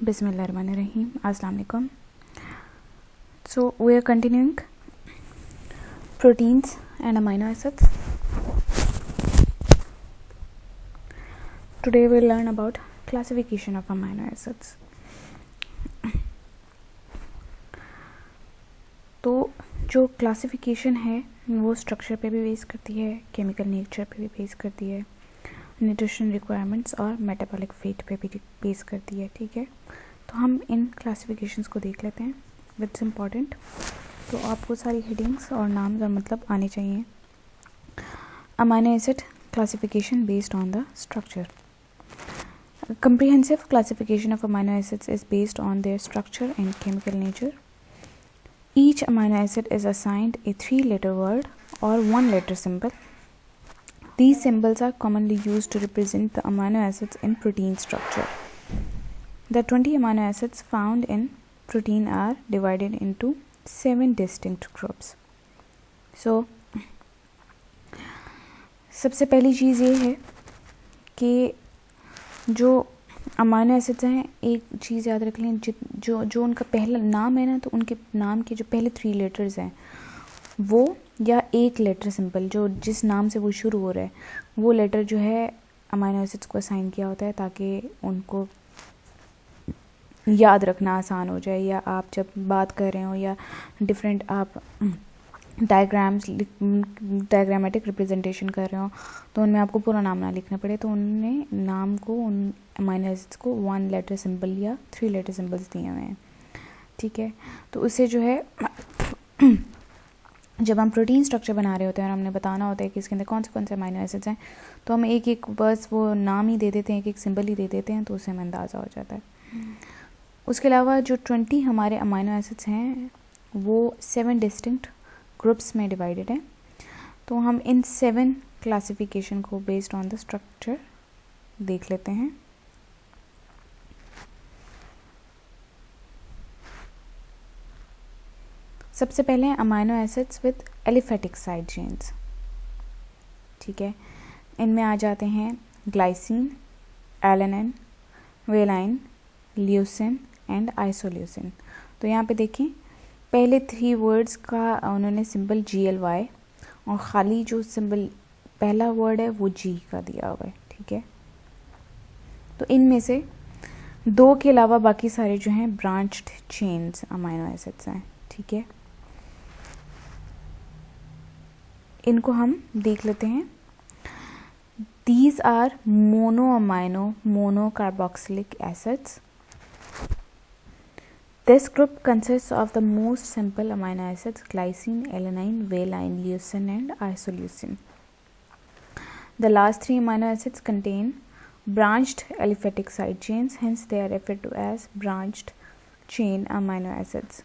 Bismillahirrahmanirrahim. Assalamu alaikum. So we are continuing proteins and amino acids. Today we'll learn about classification of amino acids. तो जो classification है वो structure पे भी base करती है, केमिकल नेचर पे भी बेस करती है, न्यूट्रिशन रिक्वायरमेंट्स और मेटाबॉलिक फेट पे भी बेस करती है. ठीक है, तो हम इन क्लासिफिकेशंस को देख लेते हैं. विट्स इम्पॉर्टेंट, तो आपको सारी हेडिंग्स और नाम का मतलब आने चाहिए. Amino acid classification based on the structure. Comprehensive classification of amino acids is based on their structure and chemical nature. Each amino acid is assigned a 3-letter word or 1-letter symbol. These symbols are commonly used to represent the amino acids in protein structure. The 20 amino acids found in protein are divided into 7 distinct groups. So, सबसे पहली चीज़ ये है कि जो amino acids हैं, एक चीज़ याद रख लें, जो उनका पहला नाम है ना, तो उनके नाम के जो पहले 3 लेटर्स हैं वो, या एक लेटर सिंपल जो जिस नाम से वो शुरू हो रहा है, वो लेटर जो है अमाइनो एसिड्स को असाइन किया होता है ताकि उनको याद रखना आसान हो जाए. या आप जब बात कर रहे हो या डिफरेंट आप डायग्रामेटिक रिप्रेजेंटेशन कर रहे हो तो उनमें आपको पूरा नाम ना लिखना पड़े, तो उनने नाम को, उन अमाइनो एसिड्स को 1 लेटर सिंबल या 3 लेटर सिंबल्स दिए हुए हैं. ठीक है, तो उससे जो है जब हम प्रोटीन स्ट्रक्चर बना रहे होते हैं और हमने बताना होता है कि इसके अंदर कौन से अमाइनो एसिड्स हैं, तो हम एक बस वो नाम ही दे देते हैं, एक सिंबल ही दे देते हैं, तो उससे हमें अंदाज़ा हो जाता है. उसके अलावा जो 20 हमारे अमाइनो एसिड्स हैं वो 7 डिस्टिंक्ट ग्रुप्स में डिवाइडेड हैं. तो हम इन 7 क्लासिफिकेशन को बेस्ड ऑन द स्ट्रक्चर देख लेते हैं. सबसे पहले हैं amino acids with aliphatic side chains. ठीक है, इनमें आ जाते हैं glycine, alanine, valine, leucine and isoleucine. तो यहाँ पे देखें, पहले 3 वर्ड्स का उन्होंने सिंबल GLY और ख़ाली जो सिंबल पहला वर्ड है वो G का दिया हुआ है. ठीक है, तो इनमें से 2 के अलावा बाकी सारे जो हैं ब्रांच्ड चेन्स अमाइनो एसिड्स हैं. ठीक है, इनको हम देख लेते हैं. These are monoamino monocarboxylic acids. This group consists of the most simple amino acids glycine, alanine, valine, leucine and isoleucine. The last 3 amino acids contain branched aliphatic side chains, hence they are referred to as branched chain amino acids.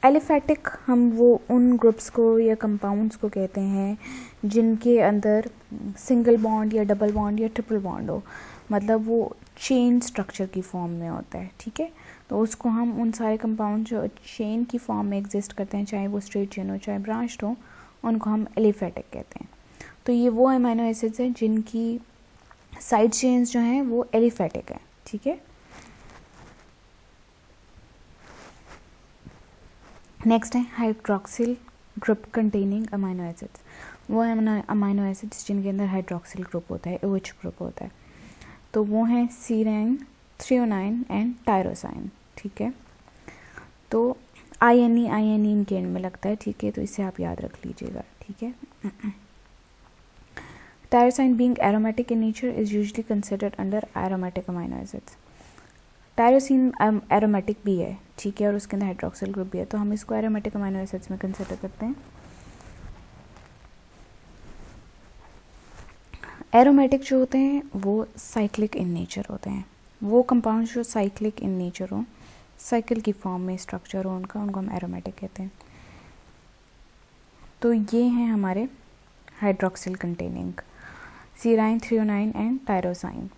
Aliphatic हम वो उन groups को या compounds को कहते हैं जिनके अंदर सिंगल बॉन्ड या डबल बॉन्ड या ट्रिपल बॉन्ड हो, मतलब वो चेन स्ट्रक्चर की फॉर्म में होता है. ठीक है, तो उसको हम उन सारे कंपाउंड जो चेन की फॉर्म में एग्जिस्ट करते हैं, चाहे वो स्ट्रेट चेन हो चाहे ब्रांच्ड हो, उनको हम एलिफेटिक कहते हैं. तो ये वो अमाइनो एसिड्स हैं जिनकी साइड चेन्स जो हैं वो एलिफेटिक हैं. ठीक है, नेक्स्ट है hydroxyl group containing amino acids. वो है अमाइनो एसिड्स जिनके अंदर हाइड्रोक्सिल ग्रुप होता है, OH ग्रुप होता है. तो वो हैं सीराइन, थ्रियोनाइन एंड टायरोसाइन. ठीक है, तो INE इनके एंड में लगता है. ठीक है, तो इसे आप याद रख लीजिएगा. ठीक है, tyrosine being aromatic in nature is usually considered under aromatic amino acids. Tyrosine aromatic भी है. ठीक है, और उसके अंदर हाइड्रोक्सिल ग्रुप भी है, तो हम इसको एरोमेटिक अमाइनो एसिड्स में कंसिडर करते हैं. एरोमेटिक जो होते हैं वो साइक्लिक इन नेचर होते हैं. वो कंपाउंड जो साइक्लिक इन नेचर हो, साइकिल की फॉर्म में स्ट्रक्चर हो उनको हम एरोमेटिक कहते हैं. तो ये हैं हमारे हाइड्रोक्सिल कंटेनिंग सीराइन, थ्रियोनाइन एंड टायरोसाइन,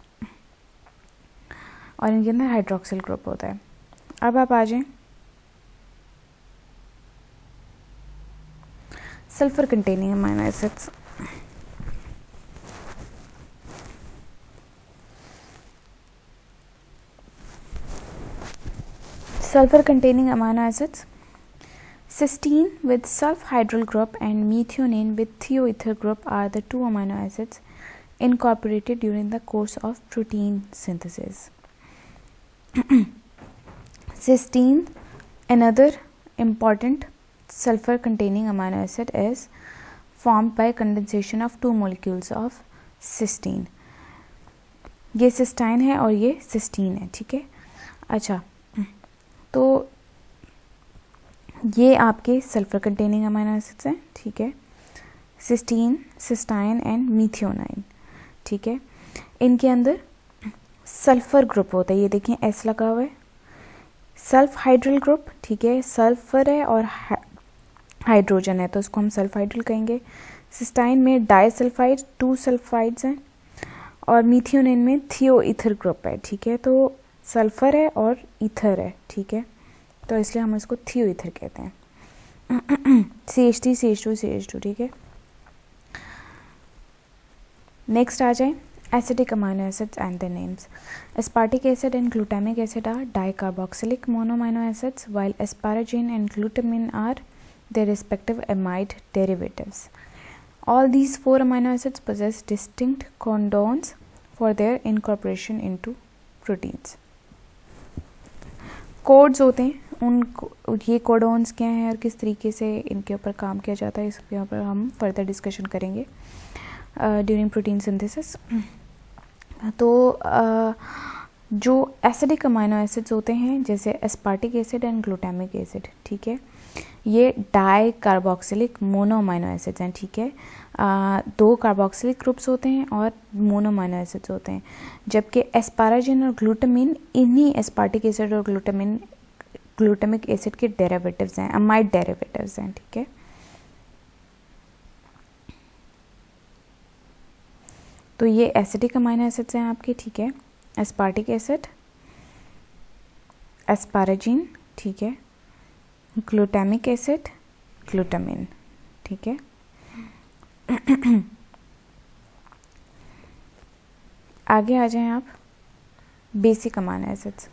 और इनके अंदर हाइड्रोक्सिल ग्रुप होता है. अब आप आ जाएं sulphur containing amino acids. sulfur containing amino acids. Cysteine with sulfhydryl group and methionine with thioether group are the two amino acids incorporated during the course of protein synthesis. Cysteine, another important sulfur containing amino acid, is formed by condensation of two molecules of cysteine. ये cysteine है और ये cysteine है, ठीक है. अच्छा, तो ये आपके सल्फर कंटेनिंग अमाइनो एसिड्स हैं, ठीक है. सिस्टीन, सिस्टाइन एंड मीथियोनाइन, ठीक है. इनके अंदर सल्फर ग्रुप होता है, ये देखें एस लगा हुआ है. सल्फ हाइड्रल ग्रुप, ठीक है. सल्फर है और हाइड्रोजन है तो इसको हम सल्फाइड्रल कहेंगे. सिस्टाइन में डाइसल्फाइड, 2 सल्फाइड्स हैं और मीथियोनाइन में थियोईथर ग्रुप है, ठीक है. तो सल्फर है और ईथर है, ठीक है. तो इसलिए हम इसको थियोईथर कहते हैं. CH3 CH2 CH2, ठीक है. नेक्स्ट आ जाए acidic amino acids and their names. Aspartic acid and glutamic acid are dicarboxylic monoamino acids while asparagine and glutamine are their respective amide derivatives. All these 4 amino acids possess distinct codons for their incorporation into proteins. Codes होते हैं, उन ये codons क्या हैं और किस तरीके से इनके ऊपर काम किया जाता है, इसके ऊपर हम फर्दर डिस्कशन करेंगे ड्यूरिंग प्रोटीन सिंथेसिस. तो जो एसिडिक अमाइनो एसिड्स होते हैं जैसे aspartic acid and glutamic acid, ठीक है, ये di carboxylic mono amino acids हैं, ठीक है. 2 कार्बोक्सिलिक ग्रुप्स होते हैं और मोनो अमाइनो एसिड्स होते हैं. जबकि एस्पाराजिन और ग्लूटामिन इन्हीं एस्पार्टिक एसिड और ग्लूटामिक एसिड के डेरिवेटिव्स हैं, अमाइड डेरिवेटिव्स हैं, ठीक है. तो ये एसिडिक अमाइनो एसिड्स हैं आपके, ठीक है. एस्पार्टिक एसिड, एस्पाराजिन, ठीक है. ग्लूटामिक एसिड, ग्लूटामिन, ठीक है. आगे आ जाएं आप. Basic amino acids.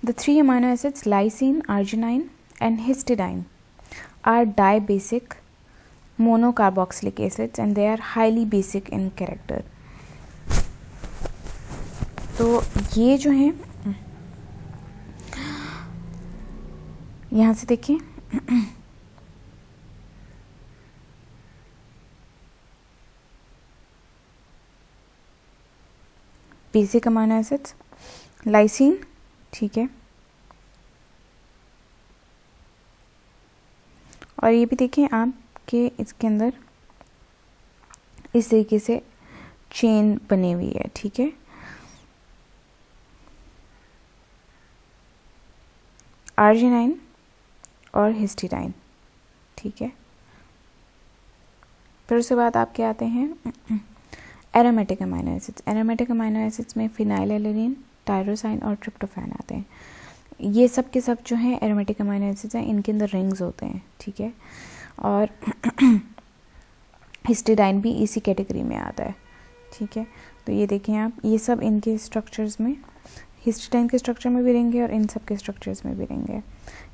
The 3 amino acids lysine, arginine and histidine are dibasic monocarboxylic acids and they are highly basic in character. तो ये जो है यहाँ से देखिए बेसिक अमाइनो एसिड्स लाइसिन, ठीक है. और ये भी देखिए आप कि इसके अंदर इस तरीके से चेन बनी हुई है, ठीक है. अर्जिनाइन और हिस्टिडाइन, ठीक है. फिर उसके बाद आपके आते हैं aromatic amino acids. Aromatic amino acids में फिनाइलएलेनिन, टायरोसाइन और ट्रिप्टोफैन आते हैं. ये सब के सब जो हैं एरोमेटिक अमाइनो एसिड्स हैं, इनके अंदर रिंग्स होते हैं, ठीक है. और हिस्टिडाइन भी इसी कैटेगरी में आता है, ठीक है. तो ये देखें आप, ये सब इनके स्ट्रक्चर्स में, हिस्टिडाइन के स्ट्रक्चर में भी रिंग है और इन सब के स्ट्रक्चर्स में भी रिंग है.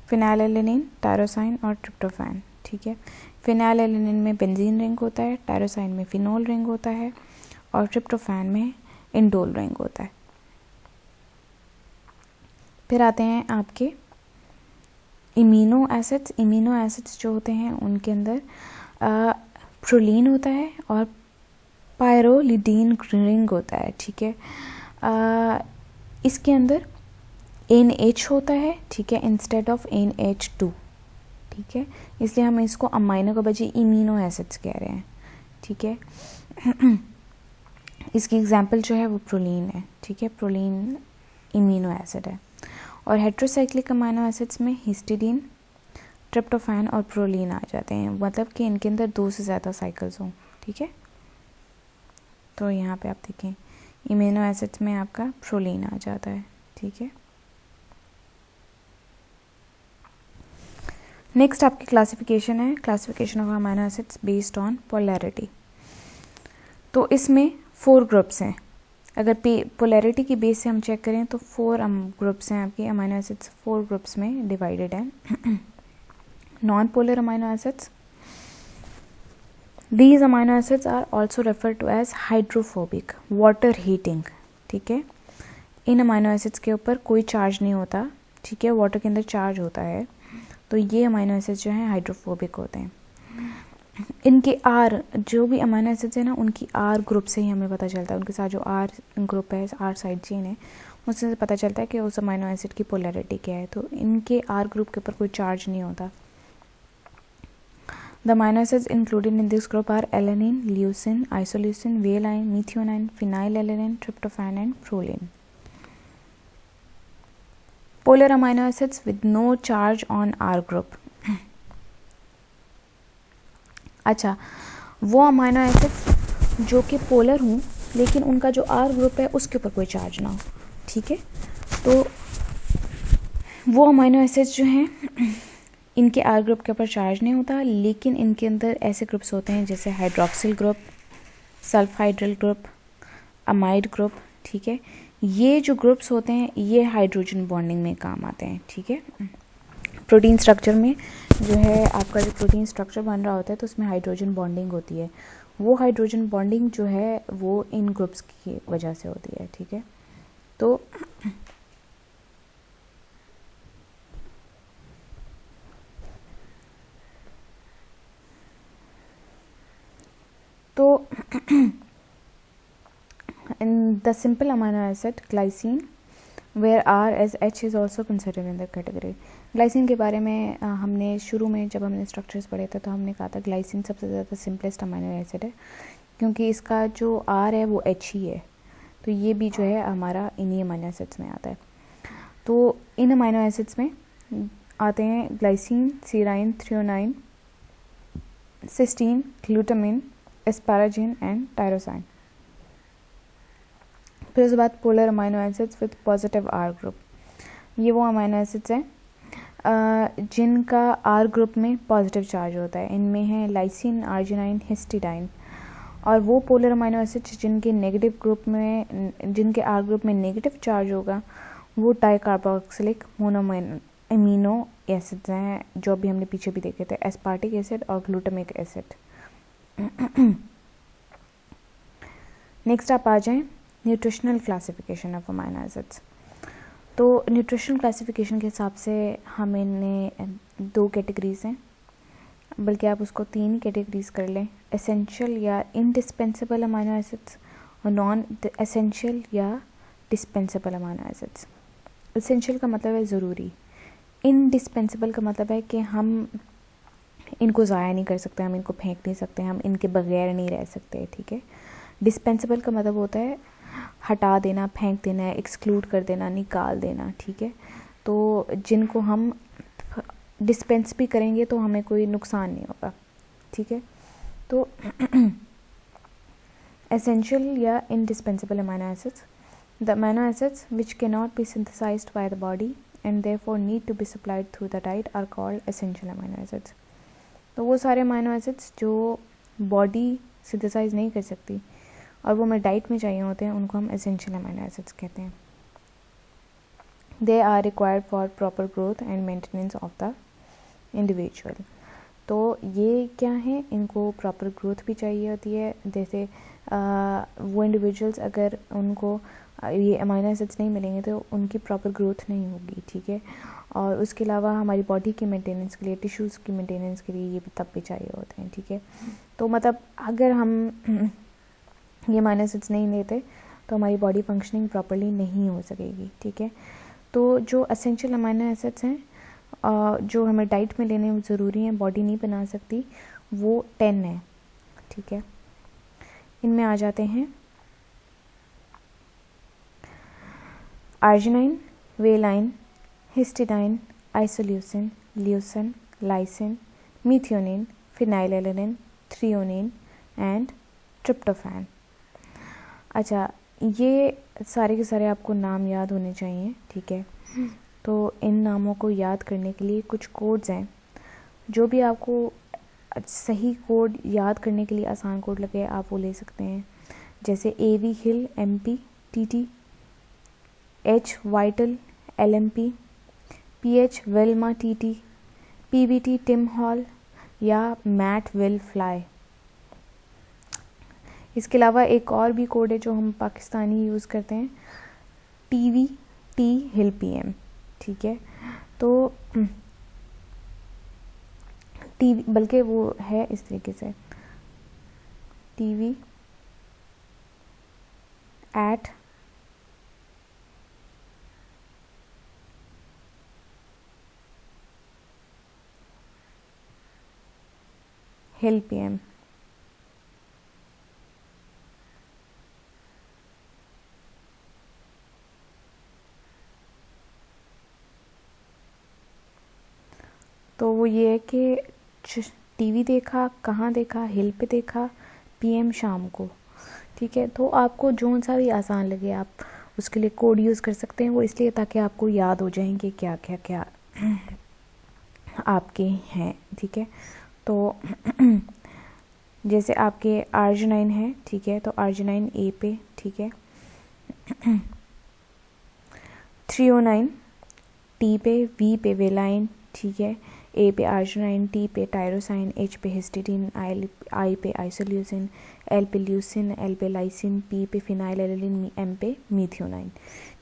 फिनाइलएलेनिन, टायरोसाइन और ट्रिप्टोफैन, ठीक है. फिनाइलएलेनिन में बेंजीन रिंग होता है, टायरोसाइन में फिनोल रिंग होता है और ट्रिप्टोफैन में इंडोल रिंग होता है. फिर आते हैं आपके इम्यूनो एसिड्स. इम्यूनो एसिड्स जो होते हैं उनके अंदर प्रोलीन होता है और पायरोलिडीन रिंग होता है, ठीक है. इसके अंदर NH होता है, ठीक है, इंस्टेड ऑफ NH2, ठीक है. इसलिए हम इसको अमाइनो के बजाय इम्यूनो एसिड्स कह रहे हैं, ठीक है. इसकी एग्जांपल जो है वो प्रोलीन है, ठीक है. प्रोलीन इम्यूनो एसिड है. और हेट्रोसाइक्लिक अमाइनो एसिड्स में हिस्टिडीन, ट्रिप्टोफैन और प्रोलीन आ जाते हैं, मतलब कि इनके अंदर 2 से ज़्यादा साइकिल्स हों, ठीक है. तो यहाँ पे आप देखें इम्यूनो एसिड्स में आपका प्रोलीन आ जाता है, ठीक है. नेक्स्ट आपकी क्लासिफिकेशन है, classification of amino acids based on polarity. तो इसमें 4 ग्रुप्स हैं. अगर पोलैरिटी की बेस से हम चेक करें तो 4 ग्रुप्स हैं आपके अमीनो एसिड्स, 4 ग्रुप्स में डिवाइडेड हैं. Non polar amino acids, these amino acids are also referred to as hydrophobic, water heating. ठीक है, इन अमीनो एसिड्स के ऊपर कोई चार्ज नहीं होता, ठीक है, वाटर के अंदर चार्ज होता है, तो ये अमीनो एसिड्स जो हैं हाइड्रोफोबिक होते हैं. इनके आर, जो भी अमीनो एसिड्स हैं ना, उनकी आर ग्रुप से ही हमें पता चलता है, उनके साथ जो आर ग्रुप है, आर साइड चेन है, उससे पता चलता है कि उस अमीनो एसिड की पोलैरिटी क्या है. तो इनके आर ग्रुप के ऊपर कोई चार्ज नहीं होता. The amino acids included in this group are alanine, leucine, isoleucine, valine, methionine, phenylalanine, tryptophan and proline. Polar amino acids with no charge on R group. अच्छा, वो अमीनो एसिड्स जो कि पोलर हों लेकिन उनका जो R ग्रुप है उसके ऊपर कोई चार्ज ना हो, ठीक है, तो वो अमीनो एसिड्स जो हैं इनके आर ग्रुप के ऊपर चार्ज नहीं होता, लेकिन इनके अंदर ऐसे ग्रुप्स होते हैं जैसे hydroxyl group, sulphydryl group, amide group. ठीक है, ये जो ग्रुप्स होते हैं ये हाइड्रोजन बॉन्डिंग में काम आते हैं. ठीक है, प्रोटीन स्ट्रक्चर में जो है आपका जो प्रोटीन स्ट्रक्चर बन रहा होता है तो उसमें हाइड्रोजन बॉन्डिंग होती है. वो हाइड्रोजन बॉन्डिंग जो है वो इन ग्रुप्स की वजह से होती है. ठीक है, तो in the simple amino acid glycine where R as H is also considered in the category. Glycine के बारे में हमने शुरू में जब हमने स्ट्रक्चर्स पढ़े थे तो हमने कहा था ग्लाइसिन सबसे ज़्यादा सिंपलेस्ट अमीनो एसिड है क्योंकि इसका जो R है वो H ही है. तो ये भी जो है हमारा इन्हीं अमीनो एसिड्स में आता है. तो इन अमीनो एसिड्स में आते हैं glycine, serine, threonine, cysteine, glutamine, asparagine and tyrosine. फिर उसके बाद polar amino acids with positive R group. ये वो अमीनो एसिड्स हैं जिनका आर ग्रुप में पॉजिटिव चार्ज होता है. इनमें है लाइसिन, आर्जिनाइन, हिस्टिडाइन. और वो पोलर अमीनो एसिड्स जिनके नेगेटिव ग्रुप में, जिनके आर ग्रुप में नेगेटिव चार्ज होगा वो डाइकार्बोक्सिलिक मोनोअमीनो एसिड्स हैं, जो अभी हमने पीछे भी देखे थे, एस्पार्टिक एसिड और ग्लूटामिक एसिड. नेक्स्ट आप आ जाएं nutritional classification of amino acids. तो न्यूट्रिशनल क्लासिफिकेशन के हिसाब से हम इनमें 2 कैटेगरीज हैं, बल्कि आप उसको 3 कैटेगरीज कर लें, एसेंशियल या इंडिस्पेंसेबल अमीनो एसिड्स और नॉन एसेंशियल या डिस्पेंसेबल अमीनो एसिड्स. एसेंशियल का मतलब है ज़रूरी, इंडिस्पेंसेबल का मतलब है कि हम इनको ज़ाया नहीं कर सकते, हम इनको फेंक नहीं सकते, हम इनके बगैर नहीं रह सकते. ठीक है, डिस्पेंसेबल का मतलब होता है हटा देना, फेंक देना, एक्सक्लूड कर देना, निकाल देना. ठीक है, तो जिनको हम डिस्पेंस भी करेंगे तो हमें कोई नुकसान नहीं होगा. ठीक है, तो एसेंशियल या indispensable amino acids, the amino acids which can not be synthesized by the body and therefore need to be supplied through the diet are called essential amino acids. तो वो सारे अमीनो एसिड्स जो body synthesize नहीं कर सकती और वो हमें डाइट में चाहिए होते हैं, उनको हम एसेंशियल अमीनो एसिड्स कहते हैं. They are required for proper growth and maintenance of the individual. तो ये क्या है, इनको प्रॉपर ग्रोथ भी चाहिए होती है. जैसे वो इंडिविजुअल्स अगर उनको ये अमीनो एसिड्स नहीं मिलेंगे तो उनकी प्रॉपर ग्रोथ नहीं होगी. ठीक है, और उसके अलावा हमारी बॉडी की मेंटेनेंस के लिए, टिश्यूज़ की मेंटेनेंस के लिए ये भी तब भी चाहिए होते हैं. ठीक है, तो मतलब अगर हम ये अमीनो एसिड्स नहीं लेते तो हमारी बॉडी फंक्शनिंग प्रॉपर्ली नहीं हो सकेगी. ठीक है, तो जो एसेंशियल अमीनो एसिड्स हैं जो हमें डाइट में लेने ज़रूरी हैं, बॉडी नहीं बना सकती, वो 10 है. ठीक है, इनमें आ जाते हैं arginine, valine, histidine, isoleucine, leucine, lysine, मीथियोनिन, phenylalanine, threonine and tryptophan. अच्छा, ये सारे के सारे आपको नाम याद होने चाहिए. ठीक है, तो इन नामों को याद करने के लिए कुछ कोड्स हैं. जो भी आपको सही कोड याद करने के लिए आसान कोड लगे आप वो ले सकते हैं. जैसे AV हिल MP TT, H vital LMP, PH Wilma TT, PBT Tim Hall या Matt Will Fly। इसके अलावा एक और भी कोड है जो हम पाकिस्तानी यूज़ करते हैं, TVT Hill PM, ठीक है। तो TV बल्कि वो है इस तरीके से, TV at Hill PM। तो वो ये है कि टीवी देखा, कहाँ देखा, हिल पे देखा, PM शाम को, ठीक है। तो आपको जो सा भी आसान लगे आप उसके लिए कोड यूज़ कर सकते हैं। वो इसलिए ताकि आपको याद हो जाएंगे क्या क्या क्या आपके हैं, ठीक है। तो जैसे आपके Arginine है, ठीक है, तो Arginine A पे, ठीक है, 309 T पे, V पे वेलाइन, ठीक है, A पे Arginine, T पे टायरोसाइन, H पे हिस्टीडीन, I पे आइसोल्यूसिन, L पे ल्यूसिन, L पे लाइसिन, P पे फिनाइलएलेनिन, M पे मीथियोनाइन,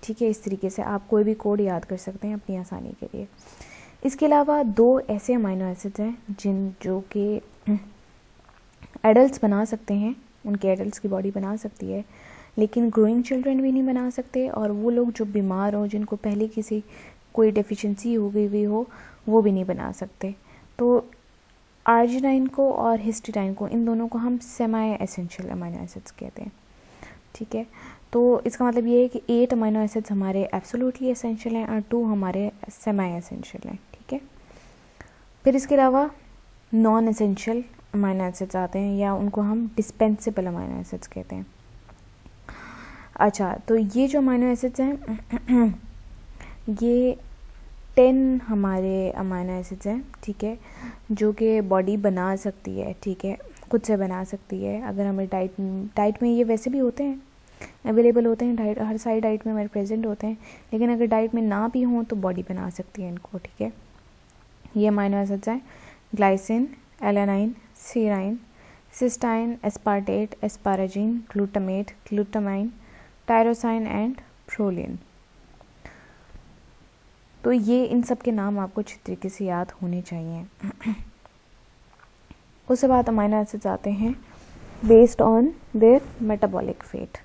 ठीक है। इस तरीके से आप कोई भी कोड याद कर सकते हैं अपनी आसानी के लिए। इसके अलावा दो ऐसे अमाइनो एसिड्स हैं जो कि एडल्ट्स बना सकते हैं, उनके एडल्ट्स की बॉडी बना सकती है, लेकिन ग्रोइंग चिल्ड्रन भी नहीं बना सकते, और वो लोग जो बीमार हो, जिनको पहले कोई डेफिशिएंसी हो गई हुई हो, वो भी नहीं बना सकते। तो आर्जिनाइन को और हिस्टीडाइन को, इन दोनों को हम सेमी एसेंशियल अमाइनो एसिड्स कहते हैं, ठीक है। तो इसका मतलब ये है कि 8 अमाइनो एसिड्स हमारे एब्सोल्युटली एसेंशियल हैं और 2 हमारे सेमी एसेंशियल हैं, ठीक है। फिर इसके अलावा नॉन एसेंशियल अमाइनो एसिड्स आते हैं, या उनको हम डिस्पेंसेबल अमाइनो एसिड्स कहते हैं। अच्छा, तो ये जो अमाइनो एसिड्स हैं ये 10 हमारे अमाइनो एसिड्स हैं, ठीक है, जो कि बॉडी बना सकती है, ठीक है, खुद से बना सकती है। अगर हमें डाइट में ये वैसे भी होते हैं, अवेलेबल होते हैं, डाइट हर सारी डाइट में हमारे प्रेजेंट होते हैं, लेकिन अगर डाइट में ना भी हों तो बॉडी बना सकती है इनको, ठीक है। ये अमाइनो एसिड्स हैं glycine, alanine, serine, cysteine, aspartate, asparagine, glutamate, glutamine, tyrosine and proline. तो ये इन सब के नाम आपको अच्छी तरीके से याद होने चाहिए। उसके बाद अमाइनो एसिड्स आते हैं based on their metabolic fate.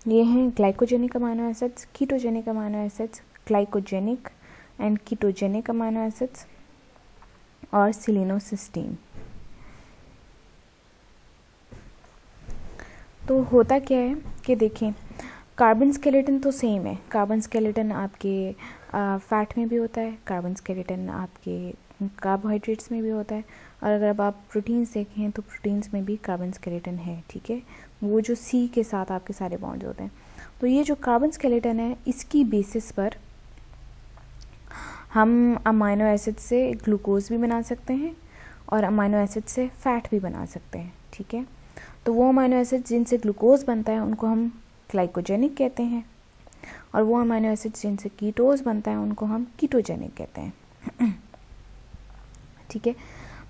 ये हैं glycogenic amino acids, ketogenic amino acids, glycogenic and ketogenic amino acids और सिलिनोसिस्टीन। तो होता क्या है कि देखें, कार्बन स्केलेटन तो सेम है। कार्बन स्केलेटन आपके फैट में भी होता है, कार्बन स्केलेटन आपके कार्बोहाइड्रेट्स में भी होता है, और अगर आप प्रोटीन्स देखें तो प्रोटीन्स में भी कार्बन स्केलेटन है, ठीक है। वो जो C के साथ आपके सारे बॉन्ड्स होते हैं। तो ये जो कार्बन स्केलेटन है, इसकी बेसिस पर हम अमाइनो एसिड से ग्लूकोज भी बना सकते हैं और अमाइनो एसिड से फैट भी बना सकते हैं, ठीक है। तो वो अमाइनो एसिड जिनसे ग्लूकोज बनता है उनको हम ग्लाइकोजेनिक कहते हैं, और वो अमाइनो एसिड जिनसे कीटोज बनता है उनको हम कीटोजेनिक कहते हैं, ठीक है।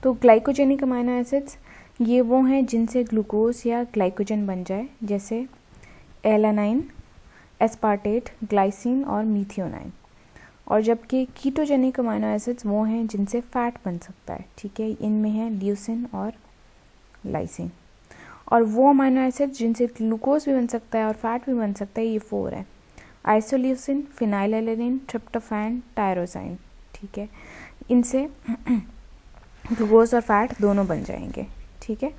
तो ग्लाइकोजेनिक अमाइनो एसिड्स ये वो हैं जिनसे ग्लूकोज या ग्लाइकोजन बन जाए, जैसे एलानाइन, एस्पार्टेट, ग्लाइसिन और मीथियोनाइन। और जबकि कीटोजेनिक अमाइनो एसिड्स वो हैं जिनसे फैट बन सकता है, ठीक है। इनमें है ल्यूसिन और लाइसिन। और वो अमाइनो एसिड्स जिनसे ग्लूकोज भी बन सकता है और फैट भी बन सकता है, ये 4 है, आइसोल्यूसिन, फिनाइलएलेनिन, ट्रिप्टोफैन, टायरोसाइन, ठीक है। इनसे ग्लूकोज और फैट दोनों बन जाएंगे, ठीक है।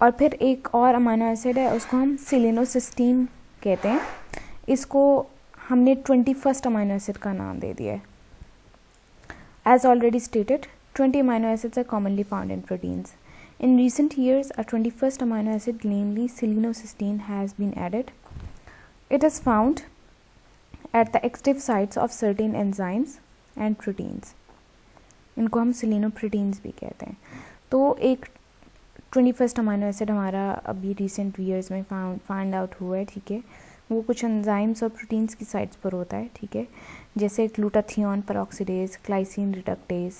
और फिर एक और अमाइनो एसिड है, उसको हम सिलिनोसिस्टीन कहते हैं। इसको हमने 21st अमाइनो एसिड का नाम दे दिया है। As already stated, 20 amino acids are commonly found in proteins. In recent years, a 21st amino acid, namely selenocysteine, has been added. It is found at the active sites of certain enzymes and proteins, इनको हम सेलिनोप्रोटीन्स भी कहते हैं। तो एक 21st amino acid हमारा अभी recent years में फाइंड आउट हुआ है, ठीक है। वो कुछ एंजाइम्स और प्रोटीन्स की साइट्स पर होता है, ठीक है, जैसे glutathione peroxidase, glycine reductase,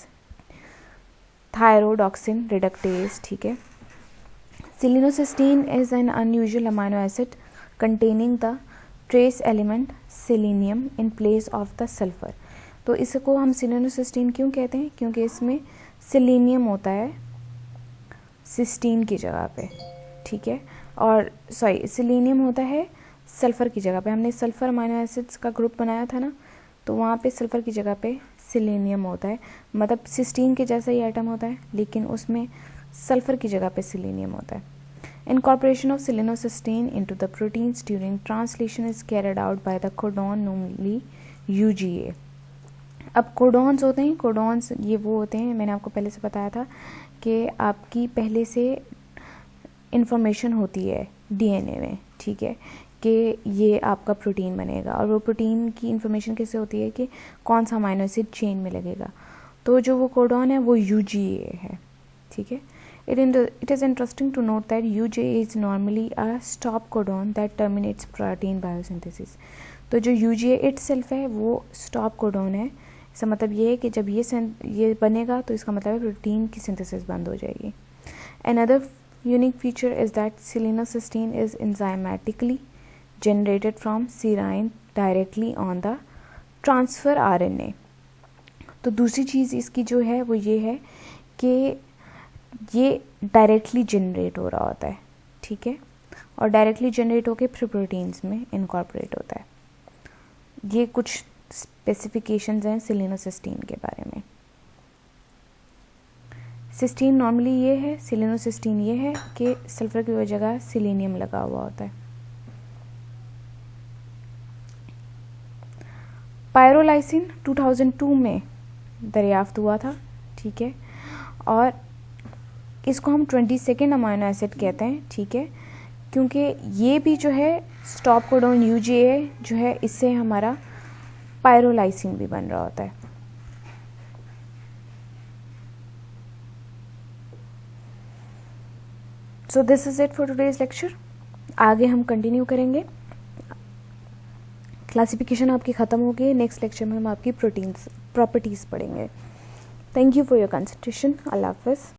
thioredoxin reductase, ठीक है। Selenocysteine is an unusual amino acid containing the trace element selenium in place of the sulfur। तो इसको हम सेलिनोसिस्टीन क्यों कहते हैं? क्योंकि इसमें सेलेनियम होता है सिस्टीन की जगह पे, ठीक है, और सेलेनियम होता है सल्फ़र की जगह पे। हमने सल्फ़र अमाइनो एसिड्स का ग्रुप बनाया था ना, तो वहाँ पे सल्फ़र की जगह पे सेलेनियम होता है, मतलब सिस्टीन के जैसा ही आइटम होता है, लेकिन उसमें सल्फ़र की जगह पे सेलेनियम होता है। Incorporation of selenocysteine into the proteins during translation is carried out by the codon, normally UGA। अब कोडॉन्स होते हैं, कोडॉन्स ये वो होते हैं, मैंने आपको पहले से बताया था कि आपकी पहले से इंफॉर्मेशन होती है डीएनए में, ठीक है, कि ये आपका प्रोटीन बनेगा, और वो प्रोटीन की इंफॉर्मेशन कैसे होती है कि कौन सा अमाइनो एसिड चेन में लगेगा। तो जो वो कोडॉन है वो UGA है, ठीक है। It is interesting to note that UGA is normally a stop codon that terminates protein biosynthesis। तो जो UGA itself है वो stop codon है। इसका मतलब ये है कि जब ये बनेगा तो इसका मतलब है प्रोटीन की सिंथेसिस बंद हो जाएगी। Another unique feature is that selenocysteine is enzymatically generated from serine directly on the transfer RNA। तो दूसरी चीज़ इसकी जो है वो ये है कि ये डायरेक्टली जनरेट हो रहा होता है, ठीक है, और डायरेक्टली जनरेट होकर फिर प्रोटीन्स में इनकॉर्पोरेट होता है। ये कुछ स्पेसिफिकेशंस हैं सेलिनोसिस्टीन के बारे में। सिस्टीन नॉर्मली ये है, सेलिनोसिस्टीन ये है कि सल्फर की जगह सेलेनियम लगा हुआ होता है। पायरोलाइसिन 2002 में दरियाफ्त हुआ था, ठीक है, और इसको हम 22nd अमाइनो एसिड कहते हैं, ठीक है, क्योंकि ये भी जो है स्टॉप कोडॉन UGA जो है इससे हमारा पायरोलाइसिन भी बन रहा होता है। So this is it for today's lecture. आगे हम कंटिन्यू करेंगे, क्लासिफिकेशन आपकी ख़त्म हो गई। नेक्स्ट लेक्चर में हम आपकी प्रोटीन्स प्रॉपर्टीज़ पढ़ेंगे। Thank you for your concentration. अल्लाह हाफ़िज़।